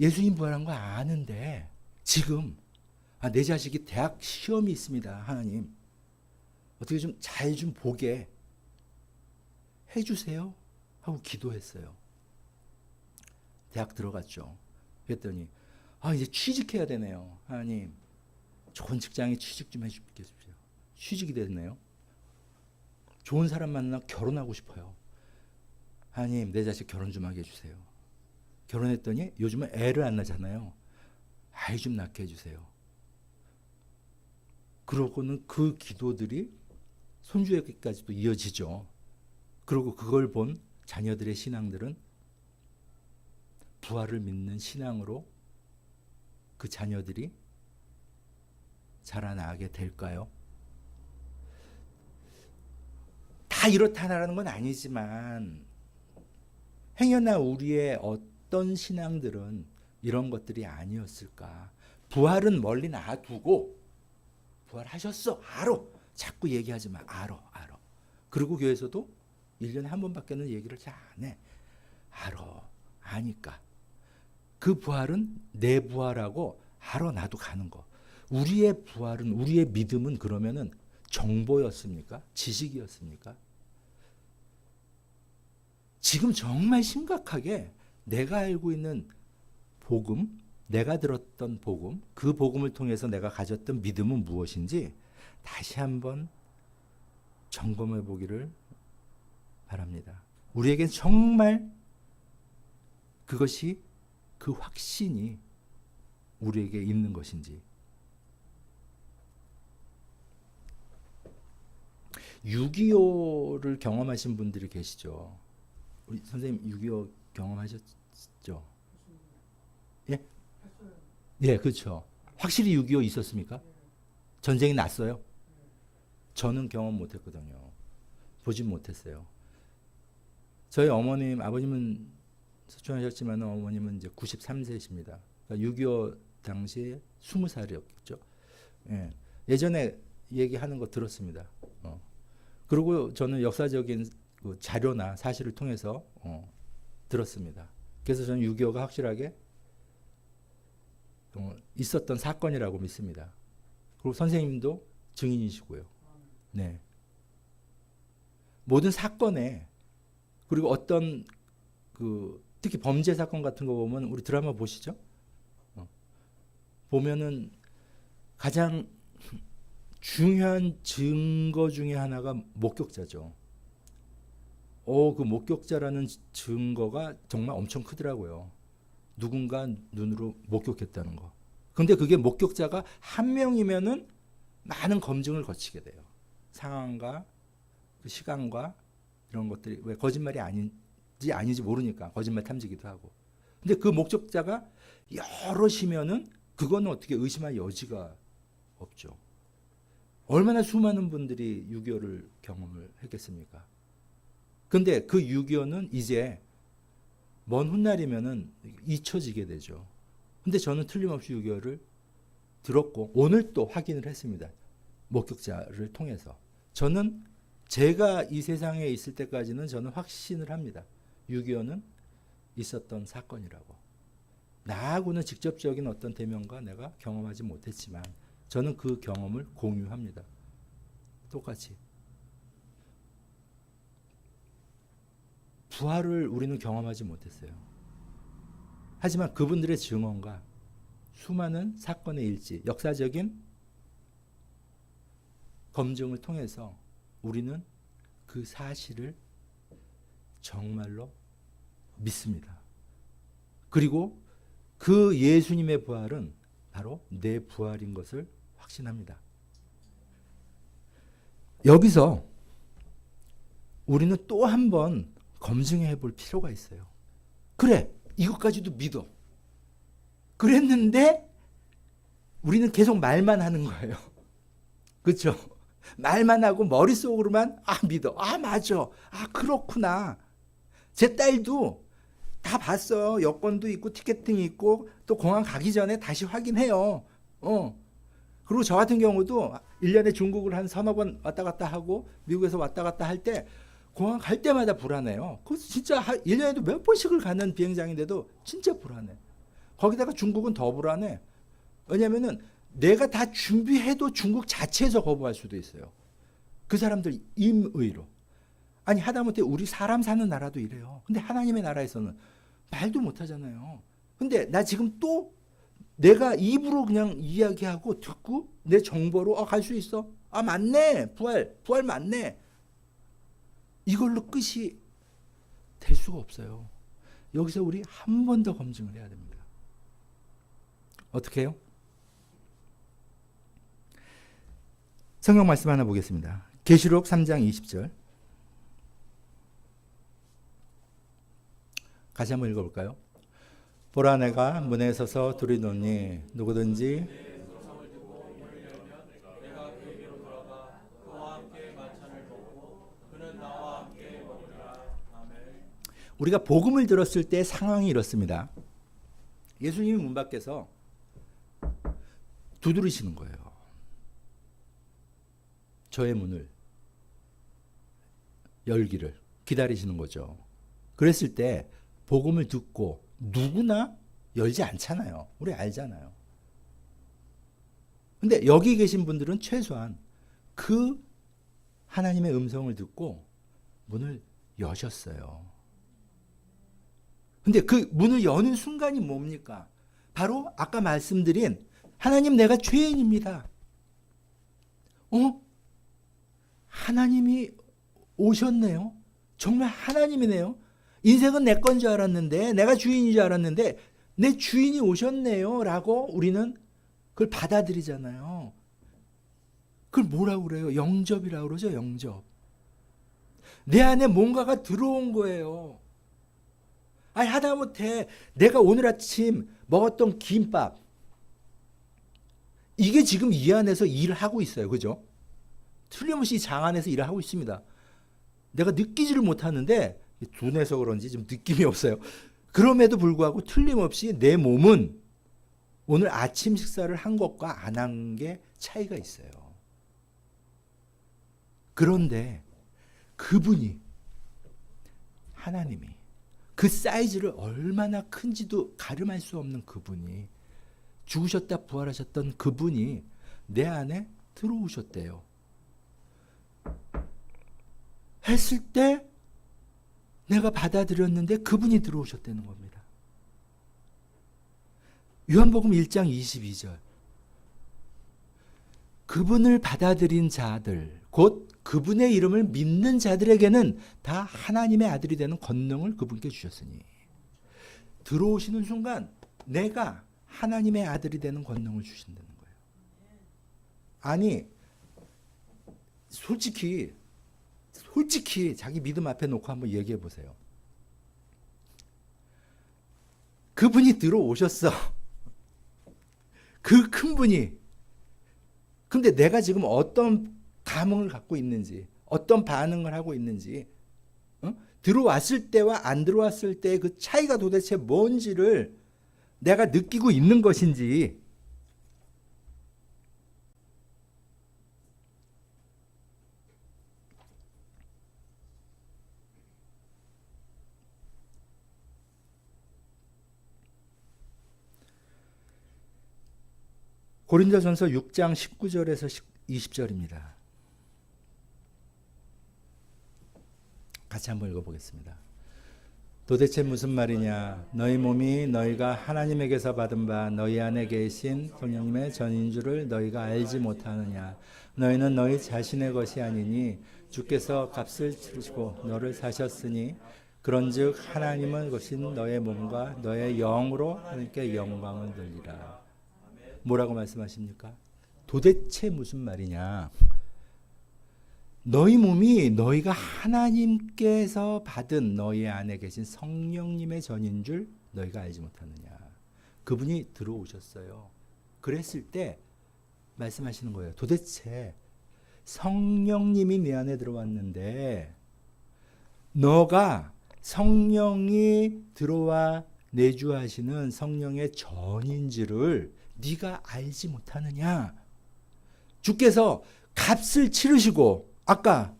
예수님 부활한 거 아는데 지금 내 자식이 대학 시험이 있습니다. 하나님 어떻게 좀 잘 좀 보게 해주세요 하고 기도했어요. 대학 들어갔죠. 그랬더니 이제 취직해야 되네요. 하나님 좋은 직장에 취직 좀 해주십시오. 취직이 됐네요. 좋은 사람 만나 결혼하고 싶어요. 하나님 내 자식 결혼 좀 하게 해주세요. 결혼했더니 요즘은 애를 안 낳잖아요. 아이 좀 낳게 해주세요. 그러고는 그 기도들이 손주에게까지도 이어지죠. 그리고 그걸 본 자녀들의 신앙들은 부활을 믿는 신앙으로 그 자녀들이 자라나게 될까요? 다 이렇다라는 건 아니지만 행여나 우리의 어떤 신앙들은 이런 것들이 아니었을까. 부활은 멀리 놔두고 부활하셨어. 알아. 자꾸 얘기하지 마. 알아. 그리고 교회에서도 1년에 한 번밖에는 얘기를 잘 안 해. 알아. 아니까. 그 부활은 내 부활하고 알아. 나도 가는 거. 우리의 부활은, 우리의 믿음은 그러면은 정보였습니까? 지식이었습니까? 지금 정말 심각하게 내가 알고 있는 복음, 내가 들었던 복음, 그 복음을 통해서 내가 가졌던 믿음은 무엇인지 다시 한번 점검해 보기를 바랍니다. 우리에겐 정말 그것이 그 확신이 우리에게 있는 것인지. 6.25를 경험하신 분들이 계시죠. 우리 선생님 6.25 경험하셨죠? 예? 예, 그렇죠. 확실히 6.25 있었습니까? 전쟁이 났어요? 저는 경험 못했거든요. 보진 못했어요. 저희 어머님, 아버님은 소천하셨지만 어머님은 이제 93세이십니다. 그러니까 6.25 당시에 20살이었죠. 예. 예전에 얘기하는 거 들었습니다. 그리고 저는 역사적인 그 자료나 사실을 통해서 들었습니다. 그래서 저는 6.25가 확실하게 있었던 사건이라고 믿습니다. 그리고 선생님도 증인이시고요. 네. 모든 사건에, 그리고 어떤 그 특히 범죄 사건 같은 거 보면, 우리 드라마 보시죠? 보면은 가장 중요한 증거 중에 하나가 목격자죠. 그 목격자라는 증거가 정말 엄청 크더라고요. 누군가 눈으로 목격했다는 거. 근데 그게 목격자가 한 명이면은 많은 검증을 거치게 돼요. 상황과 그 시간과 이런 것들이 왜 거짓말이 아닌지 모르니까 거짓말 탐지기도 하고. 근데 그 목격자가 여럿이면은 그거는 어떻게 의심할 여지가 없죠. 얼마나 수많은 분들이 6.25를 경험을 했겠습니까? 근데 그 6.25는 이제 먼 훗날이면은 잊혀지게 되죠. 근데 저는 틀림없이 6.25를 들었고 오늘 또 확인을 했습니다. 목격자를 통해서. 저는 제가 이 세상에 있을 때까지는 저는 확신을 합니다. 6.25는 있었던 사건이라고. 나하고는 직접적인 어떤 대면과 내가 경험하지 못했지만 저는 그 경험을 공유합니다. 똑같이. 부활을 우리는 경험하지 못했어요. 하지만 그분들의 증언과 수많은 사건의 일지, 역사적인 검증을 통해서 우리는 그 사실을 정말로 믿습니다. 그리고 그 예수님의 부활은 바로 내 부활인 것을 확신합니다. 여기서 우리는 또 한 번 검증해 볼 필요가 있어요. 그래, 이것까지도 믿어. 그랬는데 우리는 계속 말만 하는 거예요. 그렇죠? 말만 하고 머릿속으로만 믿어. 맞아. 그렇구나. 제 딸도 다 봤어요. 여권도 있고 티켓팅이 있고 또 공항 가기 전에 다시 확인해요. 그리고 저 같은 경우도 1년에 중국을 한 서너 번 왔다 갔다 하고 미국에서 왔다 갔다 할 때 공항 갈 때마다 불안해요. 그래서 진짜 1년에도 몇 번씩을 가는 비행장인데도 진짜 불안해. 거기다가 중국은 더 불안해. 왜냐면은 내가 다 준비해도 중국 자체에서 거부할 수도 있어요. 그 사람들 임의로. 아니 하다못해 우리 사람 사는 나라도 이래요. 근데 하나님의 나라에서는 말도 못 하잖아요. 근데 나 지금 또 내가 입으로 그냥 이야기하고 듣고 내 정보로 갈 수 있어. 맞네. 부활 맞네. 이걸로 끝이 될 수가 없어요. 여기서 우리 한 번 더 검증을 해야 됩니다. 어떻게 해요? 성경 말씀 하나 보겠습니다. 계시록 3장 20절. 같이 한번 읽어볼까요? 보라 내가 문에 서서 두리노니 누구든지 우리가 복음을 들었을 때 상황이 이렇습니다. 예수님이 문 밖에서 두드리시는 거예요. 저의 문을 열기를 기다리시는 거죠. 그랬을 때 복음을 듣고 누구나 열지 않잖아요. 우리 알잖아요. 근데 여기 계신 분들은 최소한 그 하나님의 음성을 듣고 문을 여셨어요. 근데 그 문을 여는 순간이 뭡니까? 바로 아까 말씀드린 하나님 내가 죄인입니다. 하나님이 오셨네요. 정말 하나님이네요. 인생은 내 건 줄 알았는데 내가 주인인 줄 알았는데 내 주인이 오셨네요 라고 우리는 그걸 받아들이잖아요. 그걸 뭐라고 그래요? 영접이라고 그러죠. 영접. 내 안에 뭔가가 들어온 거예요. 하다못해 내가 오늘 아침 먹었던 김밥 이게 지금 이 안에서 일을 하고 있어요. 그죠? 틀림없이 장 안에서 일을 하고 있습니다. 내가 느끼지를 못하는데 둔해서 그런지 좀 느낌이 없어요. 그럼에도 불구하고 틀림없이 내 몸은 오늘 아침 식사를 한 것과 안 한 게 차이가 있어요. 그런데 그분이 하나님이 그 사이즈를 얼마나 큰지도 가늠할 수 없는 그분이 죽으셨다 부활하셨던 그분이 내 안에 들어오셨대요. 했을 때 내가 받아들였는데 그분이 들어오셨다는 겁니다. 요한복음 1장 22절. 그분을 받아들인 자들, 곧 그분의 이름을 믿는 자들에게는 다 하나님의 아들이 되는 권능을 그분께 주셨으니. 들어오시는 순간 내가 하나님의 아들이 되는 권능을 주신다는 거예요. 아니, 솔직히 자기 믿음 앞에 놓고 한번 얘기해 보세요. 그분이 들어오셨어. 그 큰 분이. 근데 내가 지금 어떤 감흥을 갖고 있는지, 어떤 반응을 하고 있는지, 들어왔을 때와 안 들어왔을 때의 그 차이가 도대체 뭔지를 내가 느끼고 있는 것인지, 고린도전서 6장 19절에서 20절입니다. 같이 한번 읽어보겠습니다. 도대체 무슨 말이냐? 너희 몸이 너희가 하나님에게서 받은 바 너희 안에 계신 성령님의 전인 줄을 너희가 알지 못하느냐? 너희는 너희 자신의 것이 아니니 주께서 값을 치르시고 너를 사셨으니 그런즉 하나님은 거신 너의 몸과 너의 영으로 하나님께 영광을 돌리라. 뭐라고 말씀하십니까? 도대체 무슨 말이냐? 너희 몸이 너희가 하나님께서 받은 너희 안에 계신 성령님의 전인 줄 너희가 알지 못하느냐. 그분이 들어오셨어요. 그랬을 때 말씀하시는 거예요. 도대체 성령님이 내 안에 들어왔는데 너가 성령이 들어와 내주하시는 성령의 전인지를 네가 알지 못하느냐. 주께서 값을 치르시고 아까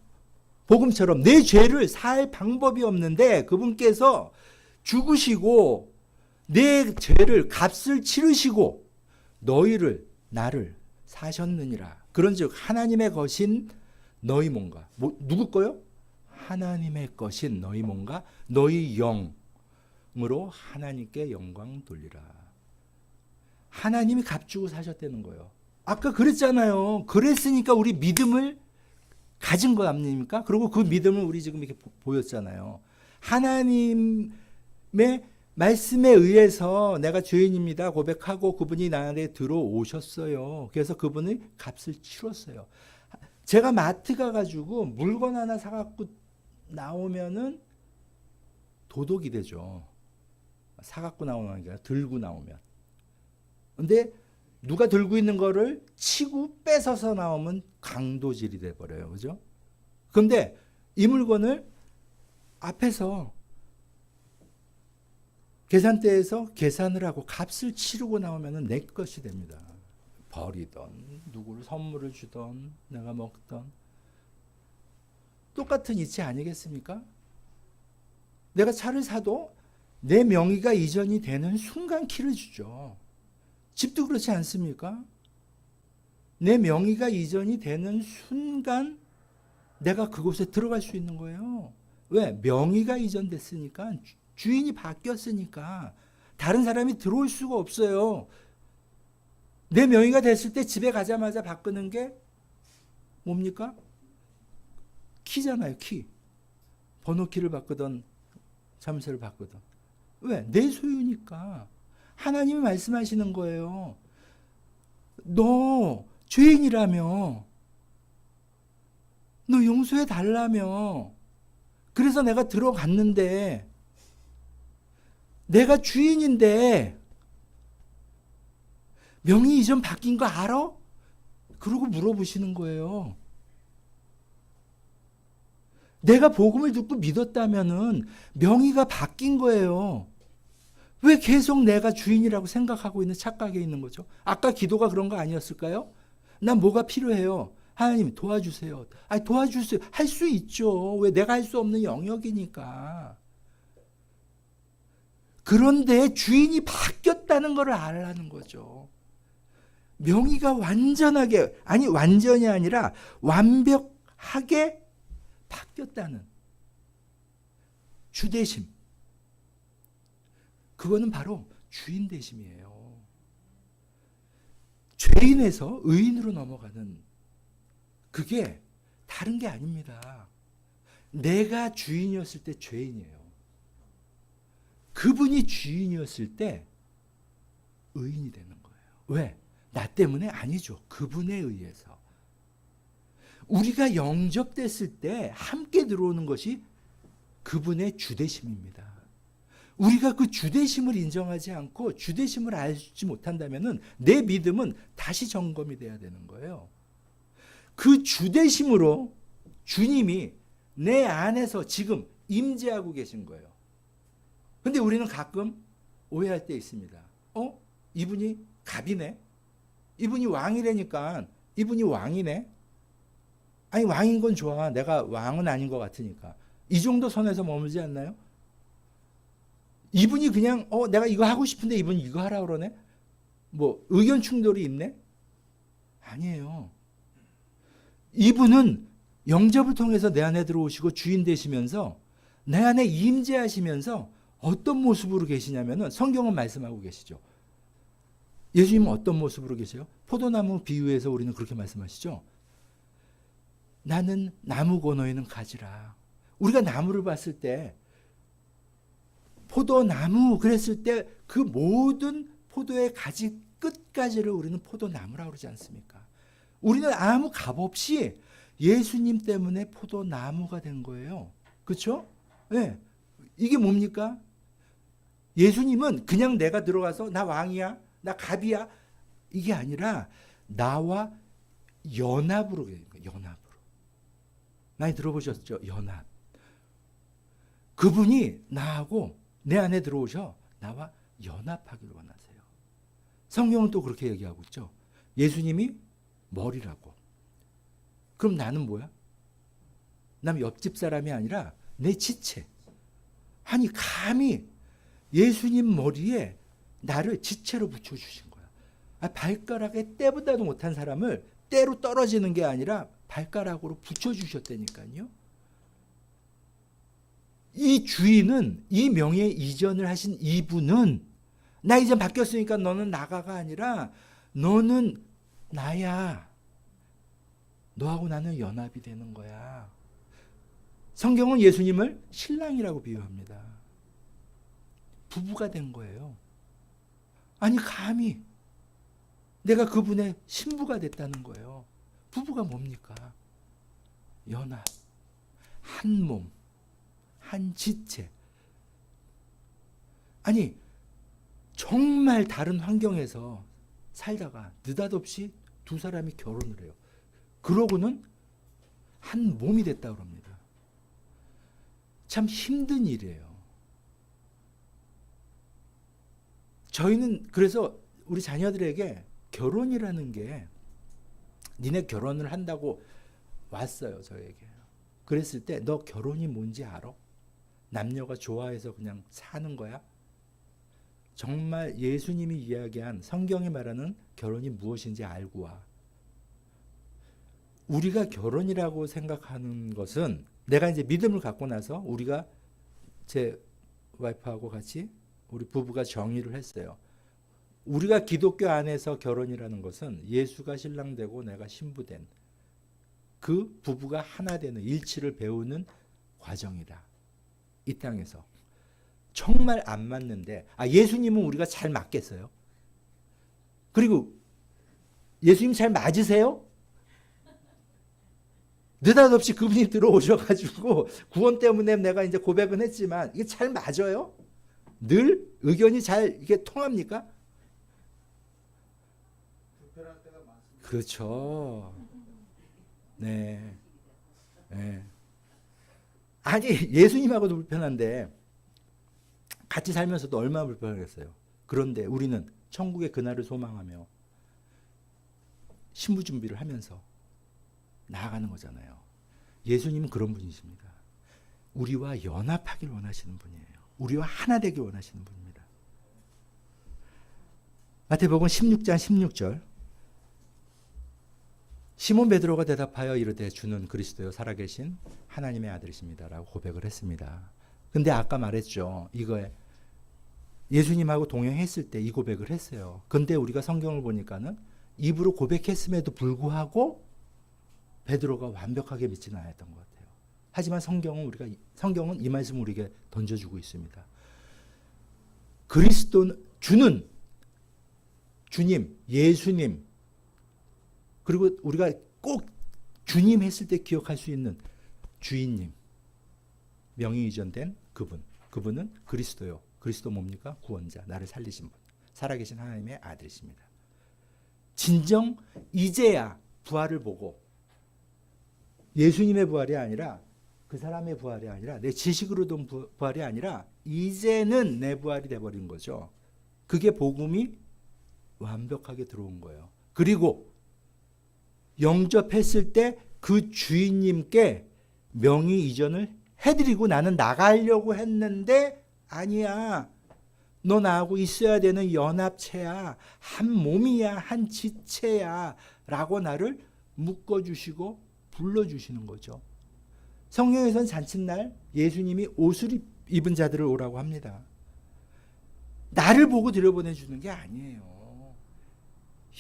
복음처럼 내 죄를 살 방법이 없는데 그분께서 죽으시고 내 죄를 값을 치르시고 너희를 나를 사셨느니라. 그런즉 하나님의 것인 너희 몸과 누구 거요? 하나님의 것인 너희 몸과 너희 영으로 하나님께 영광 돌리라. 하나님이 값주고 사셨다는 거예요. 아까 그랬잖아요. 그랬으니까 우리 믿음을 가진 거 아닙니까? 그리고 그 믿음을 우리 지금 이렇게 보였잖아요. 하나님의 말씀에 의해서 내가 죄인입니다 고백하고 그분이 나 안에 들어오셨어요. 그래서 그분이 값을 치렀어요. 제가 마트 가가지고 물건 하나 사갖고 나오면은 도덕이 되죠. 사갖고 나오는 게 아니라 들고 나오면. 근데 누가 들고 있는 거를 치고 뺏어서 나오면 강도질이 돼버려요. 그죠? 근데 이 물건을 앞에서 계산대에서 계산을 하고 값을 치르고 나오면 내 것이 됩니다. 버리던, 누구를 선물을 주던, 내가 먹던. 똑같은 이치 아니겠습니까? 내가 차를 사도 내 명의가 이전이 되는 순간 키를 주죠. 집도 그렇지 않습니까? 내 명의가 이전이 되는 순간 내가 그곳에 들어갈 수 있는 거예요. 왜? 명의가 이전됐으니까, 주인이 바뀌었으니까 다른 사람이 들어올 수가 없어요. 내 명의가 됐을 때 집에 가자마자 바꾸는 게 뭡니까? 키잖아요. 키. 번호키를 바꾸던 자물쇠를 바꾸던. 왜? 내 소유니까. 하나님이 말씀하시는 거예요. 너 죄인이라며. 너 용서해 달라며. 그래서 내가 들어갔는데 내가 주인인데 명의 이전 바뀐 거 알아? 그러고 물어보시는 거예요. 내가 복음을 듣고 믿었다면은 명의가 바뀐 거예요. 왜 계속 내가 주인이라고 생각하고 있는 착각에 있는 거죠? 아까 기도가 그런 거 아니었을까요? 난 뭐가 필요해요? 하나님 도와주세요. 아니 도와주세요. 할 수 있죠. 왜? 내가 할 수 없는 영역이니까. 그런데 주인이 바뀌었다는 걸 알라는 거죠. 명의가 완전하게, 아니 완전이 아니라 완벽하게 바뀌었다는 주대심. 그거는 바로 주인 되심이에요. 죄인에서 의인으로 넘어가는, 그게 다른 게 아닙니다. 내가 주인이었을 때 죄인이에요. 그분이 주인이었을 때 의인이 되는 거예요. 왜? 나 때문에 아니죠. 그분에 의해서. 우리가 영접됐을 때 함께 들어오는 것이 그분의 주대심입니다. 우리가 그 주대심을 인정하지 않고 주대심을 알지 못한다면 내 믿음은 다시 점검이 돼야 되는 거예요. 그 주대심으로 주님이 내 안에서 지금 임재하고 계신 거예요. 근데 우리는 가끔 오해할 때 있습니다. 이분이 갑이네? 이분이 왕이라니까 이분이 왕이네? 아니 왕인 건 좋아. 내가 왕은 아닌 것 같으니까. 이 정도 선에서 머물지 않나요? 이분이 그냥 내가 이거 하고 싶은데 이분이 이거 하라고 그러네? 뭐 의견 충돌이 있네? 아니에요. 이분은 영접을 통해서 내 안에 들어오시고 주인 되시면서 내 안에 임재하시면서 어떤 모습으로 계시냐면은 성경은 말씀하고 계시죠. 예수님은 어떤 모습으로 계세요? 포도나무 비유에서 우리는 그렇게 말씀하시죠. 나는 나무고 너희는 가지라. 우리가 나무를 봤을 때 포도나무 그랬을 때 그 모든 포도의 가지 끝까지를 우리는 포도나무라고 그러지 않습니까? 우리는 아무 값 없이 예수님 때문에 포도나무가 된 거예요. 그렇죠? 네. 이게 뭡니까? 예수님은 그냥 내가 들어가서 나 왕이야, 나 갑이야 이게 아니라 나와 연합으로 연합으로. 많이 들어보셨죠? 연합. 그분이 나하고 내 안에 들어오셔 나와 연합하기를 원하세요. 성경은 또 그렇게 얘기하고 있죠. 예수님이 머리라고. 그럼 나는 뭐야? 남 옆집 사람이 아니라 내 지체. 아니 감히 예수님 머리에 나를 지체로 붙여주신 거야. 발가락에 때보다도 못한 사람을 때로 떨어지는 게 아니라 발가락으로 붙여주셨다니까요. 이 주인은 이 명예 이전을 하신 이분은 나 이제 바뀌었으니까 너는 나가가 아니라 너는 나야. 너하고 나는 연합이 되는 거야. 성경은 예수님을 신랑이라고 비유합니다. 부부가 된 거예요. 아니 감히 내가 그분의 신부가 됐다는 거예요. 부부가 뭡니까? 연합, 한 몸, 한 지체. 아니 정말 다른 환경에서 살다가 느닷없이 두 사람이 결혼을 해요. 그러고는 한 몸이 됐다고 합니다. 참 힘든 일이에요. 저희는 그래서 우리 자녀들에게 결혼이라는 게 니네 결혼을 한다고 왔어요. 저에게. 그랬을 때 너 결혼이 뭔지 알아? 남녀가 좋아해서 그냥 사는 거야? 정말 예수님이 이야기한 성경이 말하는 결혼이 무엇인지 알고 와. 우리가 결혼이라고 생각하는 것은 내가 이제 믿음을 갖고 나서 우리가 제 와이프하고 같이 우리 부부가 정의를 했어요. 우리가 기독교 안에서 결혼이라는 것은 예수가 신랑 되고 내가 신부된 그 부부가 하나 되는 일치를 배우는 과정이다. 이 땅에서. 정말 안 맞는데 예수님은 우리가 잘 맞겠어요? 그리고 예수님 잘 맞으세요? 느닷없이 그분이 들어오셔가지고 구원 때문에 내가 이제 고백은 했지만 이게 잘 맞아요? 늘 의견이 잘 이게 통합니까? 그렇죠. 네. 네. 아니 예수님하고도 불편한데 같이 살면서도 얼마나 불편하겠어요. 그런데 우리는 천국의 그날을 소망하며 신부 준비를 하면서 나아가는 거잖아요. 예수님은 그런 분이십니다. 우리와 연합하길 원하시는 분이에요. 우리와 하나 되길 원하시는 분입니다. 마태복음 16장 16절 시몬 베드로가 대답하여 이르되 주는 그리스도요 살아계신 하나님의 아들이십니다라고 고백을 했습니다. 근데 아까 말했죠. 이거에 예수님하고 동행했을 때 이 고백을 했어요. 근데 우리가 성경을 보니까는 입으로 고백했음에도 불구하고 베드로가 완벽하게 믿지는 않았던 것 같아요. 하지만 성경은 이 말씀을 우리에게 던져주고 있습니다. 그리스도는 주는 주님, 예수님 그리고 우리가 꼭 주님 했을 때 기억할 수 있는 주인님 명의 이전된 그분은 그리스도요. 그리스도 뭡니까? 구원자, 나를 살리신 분, 살아계신 하나님의 아들이십니다. 진정 이제야 부활을 보고 예수님의 부활이 아니라 그 사람의 부활이 아니라 내 지식으로 된 부활이 아니라 이제는 내 부활이 돼버린 거죠. 그게 복음이 완벽하게 들어온 거예요. 그리고 영접했을 때 그 주인님께 명의 이전을 해드리고 나는 나가려고 했는데 아니야. 너 나하고 있어야 되는 연합체야. 한 몸이야. 한 지체야. 라고 나를 묶어주시고 불러주시는 거죠. 성경에서는 잔칫날 예수님이 옷을 입은 자들을 오라고 합니다. 나를 보고 들여보내주는 게 아니에요.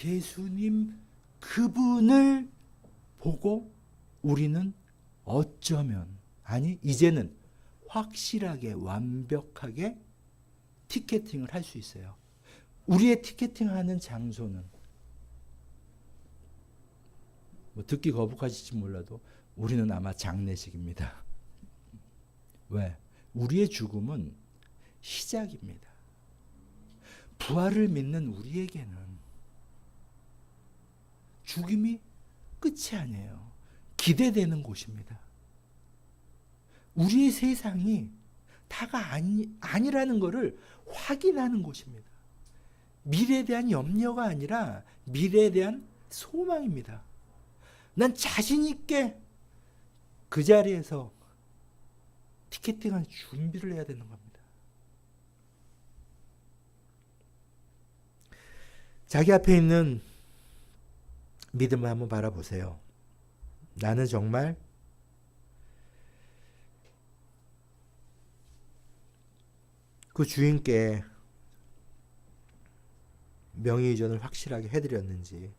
예수님 그분을 보고 우리는 어쩌면 이제는 확실하게 완벽하게 티켓팅을 할 수 있어요. 우리의 티켓팅하는 장소는 뭐 듣기 거북하실지 몰라도 우리는 아마 장례식입니다. 왜? 우리의 죽음은 시작입니다. 부활을 믿는 우리에게는 죽음이 끝이 아니에요. 기대되는 곳입니다. 우리의 세상이 다가 아니라는 것을 확인하는 곳입니다. 미래에 대한 염려가 아니라 미래에 대한 소망입니다. 난 자신 있게 그 자리에서 티켓팅한 준비를 해야 되는 겁니다. 자기 앞에 있는 믿음을 한번 바라보세요. 나는 정말 그 주인께 명의 이전을 확실하게 해드렸는지,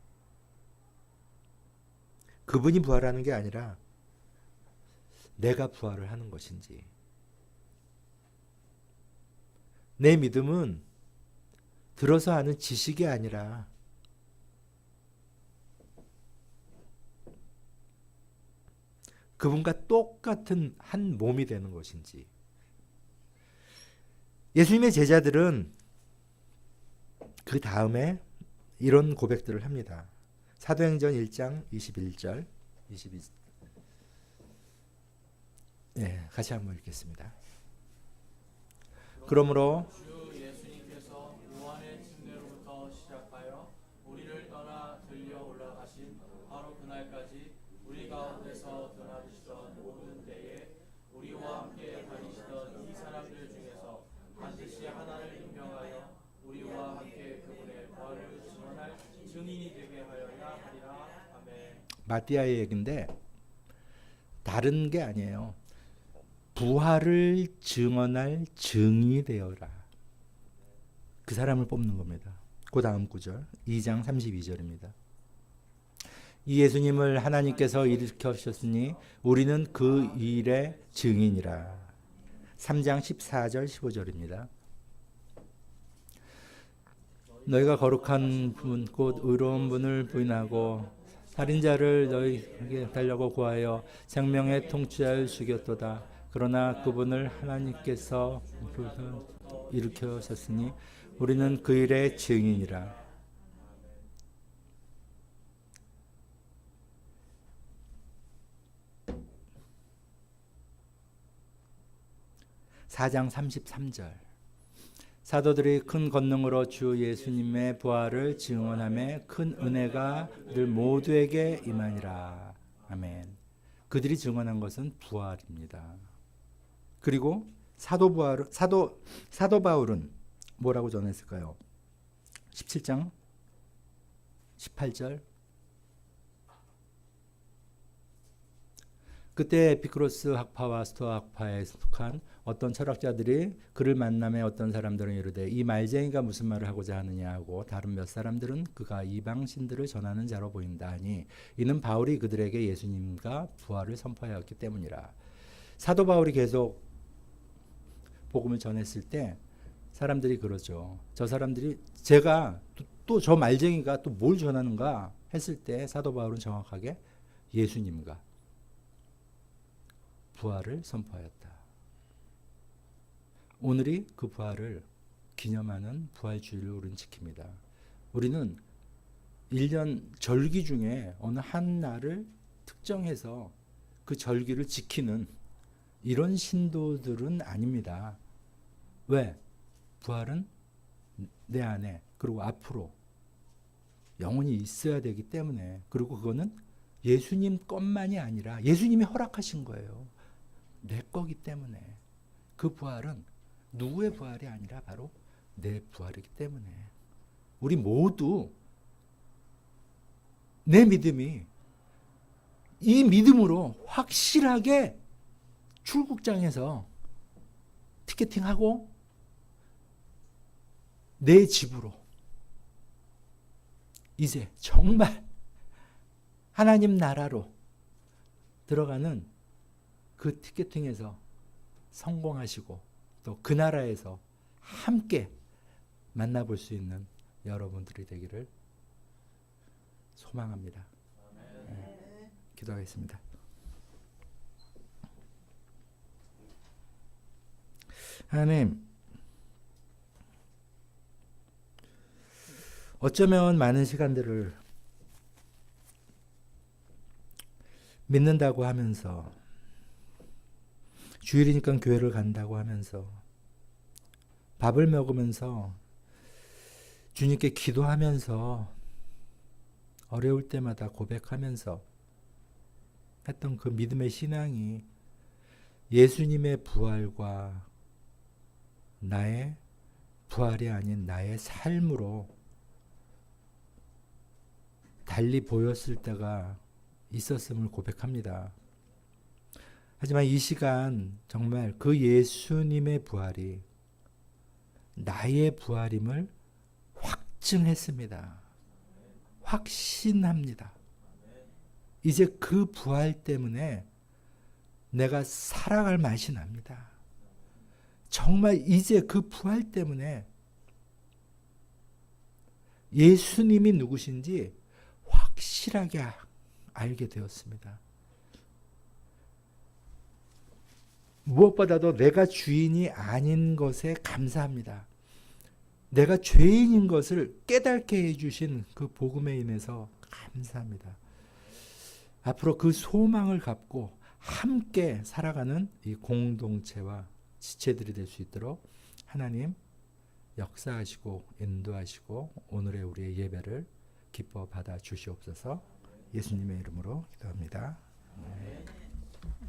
그분이 부활하는 게 아니라 내가 부활을 하는 것인지. 내 믿음은 들어서 아는 지식이 아니라 그분과 똑같은 한 몸이 되는 것인지. 예수님의 제자들은 그 다음에 이런 고백들을 합니다. 사도행전 1장 21절 22. 네, 같이 한번 읽겠습니다. 그러므로 주 예수님께서 요한의 침례로부터 시작하여 우리를 떠나 들려 올라가신 바로 그날까지 우리 가운데서 드나드시던 모든 때에 우리와 함께 다니시던 이 사람들 중에서 반드시 하나를 임명하여 우리와 함께 그분의 부활을 증언할 증인이 되게 하여야 하리라. 아멘. 마띠아의 얘기인데 다른 게 아니에요. 부활을 증언할 증인이 되어라. 그 사람을 뽑는 겁니다. 그 다음 구절 2장 32절입니다. 이 예수님을 하나님께서 일으켜주셨으니 우리는 그 일의 증인이라. 3장 14절 15절입니다. 너희가 거룩한 분 곧 의로운 분을 부인하고 살인자를 너희에게 달라고 구하여 생명의 통치자를 죽였도다. 그러나 그분을 하나님께서 일으켜셨으니 우리는 그 일의 증인이라. (4장 33절) 사도들이 큰 권능으로 주 예수님의 부활을 증언하며 큰 은혜가 늘 모두에게 임하니라. 아멘. 그들이 증언한 것은 부활입니다. 그리고 사도 바울은 뭐라고 전했을까요? 17장 18절. 그때 에피쿠로스 학파와 스토아 학파에 속한 어떤 철학자들이 그를 만남에 어떤 사람들은 이르되 이 말쟁이가 무슨 말을 하고자 하느냐 하고 다른 몇 사람들은 그가 이방신들을 전하는 자로 보인다 하니 이는 바울이 그들에게 예수님과 부활을 선포하였기 때문이라. 사도 바울이 계속 복음을 전했을 때 사람들이 그러죠. 저 사람들이 제가 또 저 말쟁이가 또 뭘 전하는가 했을 때 사도 바울은 정확하게 예수님과 부활을 선포하였다. 오늘이 그 부활을 기념하는 부활주일을 우리는 지킵니다. 우리는 1년 절기 중에 어느 한 날을 특정해서 그 절기를 지키는 이런 신도들은 아닙니다. 왜? 부활은 내 안에 그리고 앞으로 영원히 있어야 되기 때문에, 그리고 그거는 예수님 것만이 아니라 예수님이 허락하신 거예요. 내 거기 때문에. 그 부활은 누구의 부활이 아니라 바로 내 부활이기 때문에 우리 모두 내 믿음이 이 믿음으로 확실하게 출국장에서 티켓팅하고 내 집으로 이제 정말 하나님 나라로 들어가는 그 티켓팅에서 성공하시고 또 그 나라에서 함께 만나볼 수 있는 여러분들이 되기를 소망합니다. 네. 기도하겠습니다. 하나님, 어쩌면 많은 시간들을 믿는다고 하면서, 주일이니까 교회를 간다고 하면서, 밥을 먹으면서, 주님께 기도하면서, 어려울 때마다 고백하면서 했던 그 믿음의 신앙이 예수님의 부활과 나의 부활이 아닌 나의 삶으로 달리 보였을 때가 있었음을 고백합니다. 하지만 이 시간 정말 그 예수님의 부활이 나의 부활임을 확증했습니다. 확신합니다. 이제 그 부활 때문에 내가 살아갈 맛이 납니다. 정말 이제 그 부활 때문에 예수님이 누구신지 확실하게 알게 되었습니다. 무엇보다도 내가 주인이 아닌 것에 감사합니다. 내가 죄인인 것을 깨닫게 해주신 그 복음에 인해서 감사합니다. 앞으로 그 소망을 갖고 함께 살아가는 이 공동체와 지체들이 될 수 있도록 하나님 역사하시고 인도하시고 오늘의 우리의 예배를 기뻐 받아 주시옵소서. 예수님의 이름으로 기도합니다. 아멘.